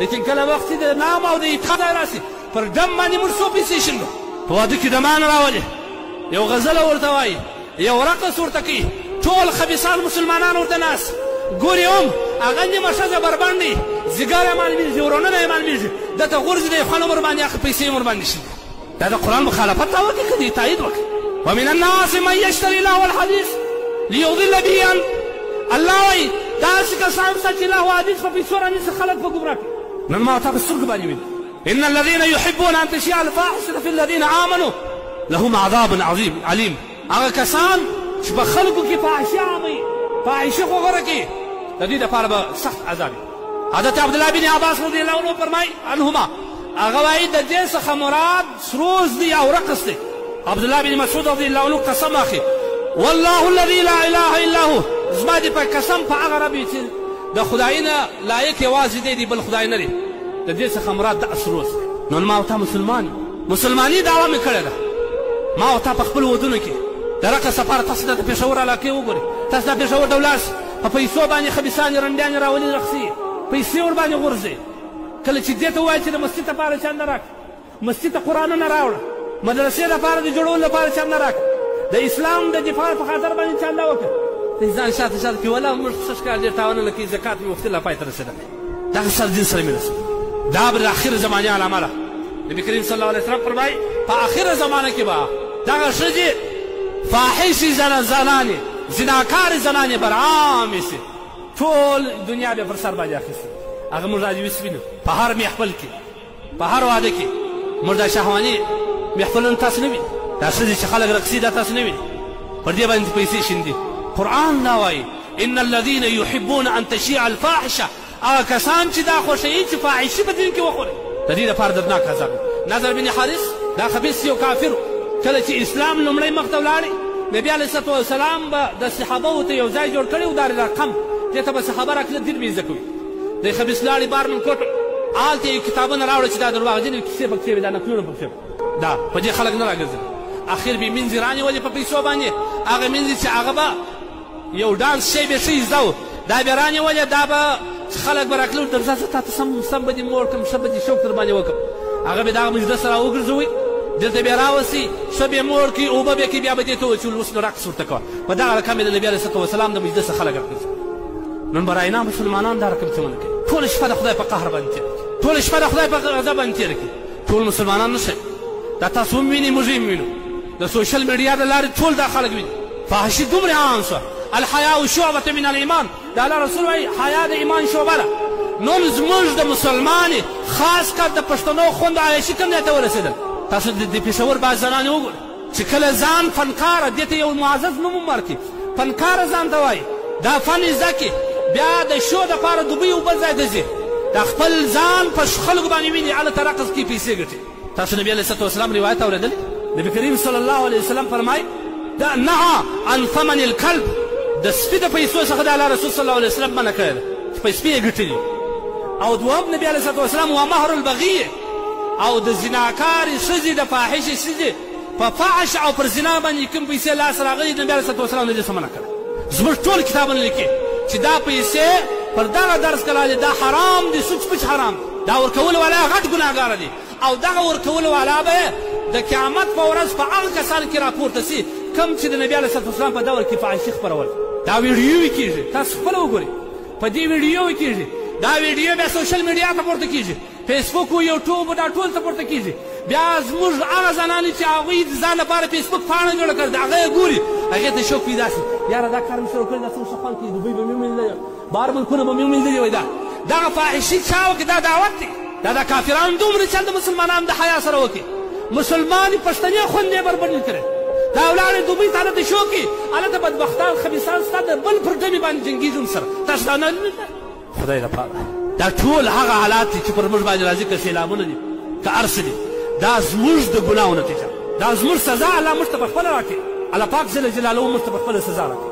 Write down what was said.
لیکن کله وخت چې د نام او د اتحاد ځای راسي پر ډم باندې موږ څو پیسې شیندو. په واده کې دمان راولي، یو غزله ورته وایي، یو رقص ورته کوي، ټول خبیثان مسلمانان ورته ناست ګوري هم هغه نیمه ښځه بربنډي ځیګر یې معلومېږي ورونونه یې معلومېږي دته غورځي دی خوند عمر باندې هغه پیسې یې ورباندې شي. دا د قرآن مخالفت ته وکړي که دې تایید وکړي. ومن الناس من یشتري لهو الحدیث لیضل به عن الله وایي داسې کسان شته چې لهو حدیث په پیسو رانیسي خلک په ګمراه کړي. نن ما تا په سترګو باندې ویني ان الذين يحبون ان تشيع الفاحشه في الذين امنوا لهم عذاب عظيم عليم. هغه کسان چې په خلکو کې فاحشه عاموي، فاحشه خو غوره کوي، د دې دپاره به سخت عذاب وي. حضرت عبدالله بن عباس رضی الله عنه فرمایي عنهما هغه وایي د دې څخه مراد سروز دی او رقص دی. عبدالله بن مسعود رضی الله عنه قسم اخلي والله الذي لا اله الا هو، زما دې په قسم په هغه رب چې د خدای نه لایق یوازې دی بل خدای نه دی، د دې څخه مراد د سروز. نو ما او تا مسلماني دعوه مې کړې ده. ما او تا په خپل ودونو کې د رقص لپاره تاسو د پېښور علاقې وګورئ، تاسو د پېښور د ولاړ شئ په پیسو باندې خبیثانې رنډیانې راولي رقصي پیسې ورباندې غورځي. کله چې دې ته ووایي چې د مسجد لپاره چنده راکړه، مسجد ته قرآنونه راوړه، مدرسې لپاره د جوړولو لپاره چنده راکړه، د اسلام د دفاع په خاطر باندې چنده وکړه، ته ځان شاته کوي ولا موږ څه ښکار ډېر تاوانونه کوي، زکات مې وختي لا پای ته رسېدلی. دغه سر دین سره مې رسېږي. دا به د اخر زمانې علامه ده. نبي کریم صلی الله علیه وسلم فرمایي په اخر زمانه کې به دغه ښځې فاحشې زنانې زناکارې زنانې به عامې سي، ټول دنیا به پر سر باندې اخیستې. هغه موږ راجویس وینو په هر محفل کې، په هر واده کې موږ دا شهواني محفلونه تاسو نه ویني، دا ښځې چې خلک رقصي دا تاسو نه ویني، پر دې باندې پیسې شیندي. قرآن دا وایي ان الذين يحبون ان تشيع الفاحشه، هغه کسان چې دا خوښوي چې فاحشې په دین کې وخوري، د دې لپاره دردناک عذاب. نظر بن حارث دا خبیث یو کافر کله چې اسلام لومړی مخ ته ولاړی، نبي علیه الصلatu والسلام به د صحابو ته یو ځای جوړ کړی و، دا رقم دې ته به صحابه راکړه دین به یې زده کوي. د خبیث لاړې بارمن کوټ هلته یې کتابونه راوړه چې دا درواغجنې کیسې پکښې وي، دا نقلونه پکښې وي، دا په دې خلک نه راګرځوي. اخر به یې منځې رانیولې په پیسو باندې، هغه منځې چې هغه به یو ډانس شی به ښه زده و، دا به یې رانیولې، دا به خلک به راکړل درځه زه تا ته سم به دې موړ کړم، ښه به دې شوق در باندې وکړم. هغه به دغه مجلس را وګرځوئ، دلته بیا راوسي، ښه به یې موړ کړي، اوبه به یې کړي، بیا به دې ته ووایي چې اوس نو رقص ورته کوه. په دغه رقم یې د نبي علیه الصلatu والسلام د مجلس څخه خلک راګرځوي. نن به راینا مسلمانان دا رقم څه ونه کوي، ټوله شپه د خدای په قهر باندې تېره کړي، ټوله شپه د خدای په غضب باندې تېره کړي. ټول مسلمانان نه شئ، دا تاسو هم وینئ موږ هم وینو، د سوشل میډیا له لارې ټول دا خلک ویني. فحشي دومره عام شوه. الحیاء شعبة من الایمان، د الله رسول وایي حیا د ایمان شعبه ده. نن زموږ د مسلمانې خاص کر د پښتنو خوند عایشي کوم ځای ته ورسېدل. تاسو د پېښور بعض زنانې وګورئ چې کله ځان فنکاره، دې ته یو معزز نوم هم ورکړي، فنکاره ځان ته وایي، دا فن یې زده کړي، بیا د شو دپاره دوبۍ او بل ځای ته ځي، د خپل ځان په خلکو باندې ویني، هلته رقص کوي، پیسې ګټي. تاسو نبي علیه الصلatu والسلام روایت اورېدلی؟ نبي کریم صلی الله علیه وسلم فرمایي دا نهى عن ثمن الکلب، د سپي د پیسو څخه د الله رسول صلی الله علیه وسلم منع کړی ده چې په سپي یې ګټلي. او دوهم نبي علیه الصلatu والسلام ومهر البغیه، او د زناکارې ښځې د فاحشې ښځې په فحش او پر زنا باندې کوم پیسې لاس راغلي، نبي علیه الصلatu والسلام د دې څخه منع کړی. زموږ ټول کتابونه لیکي چې دا پیسې پر دغه درس کلاله دا حرام دي، سوچ پچ حرام، دا ورکول والا غټ ګناهګاره دي، او دغه ورکول والا به د قیامت په ورځ په هغه کسانو کې راپورته سي کوم چې د نبي علیه الصلatu والسلام په دور کې فحشي خپرول. دا ویډیو کېږي، تاسو خپله وګورئ، په دې ویډیو کېږي، دا ویډیو بیا سوشل میډیا ته پورته کېږي، فیسبوک او یوټیوب دا ټول ته پورته کېږي. بیا زموږ هغه زنانې چې هغوی د ځان لپاره فیسبوک پاڼه جوړه کړې ده، هغه یې ګوري، هغې ته شوق پیدا شي، یاره دا کار مې شروع کړی، دا څومره ښه خوند کوي، دوبۍ به مې ومېندلې، بهر ملکونه به مې ومېندلې وایي. دغه فاحشي چا وکړي، دا دعوت دی، دا د کافرانو دومره چل د مسلمانانو د حیا سره وکړي. مسلمانې پښتنې خوندې بربنډې کړې، دا ولاړې دوبۍ ته هلته شوقي، هلته بدبختان خبیثان ستا د بل پر ډمې باندې جنګېږي ورسره. تاسو دا نه خدای لپاره دا ټول هغه حالات دي چې پر موږ باندې راځي، که سیلابونه دي که هر څه دي، دا زموږ د ګناهو نتیجه، دا زموږ سزا الله موږ ته پخپله راکړي، الله پاک جل جلاله موږ ته پخپله سزا راکړي.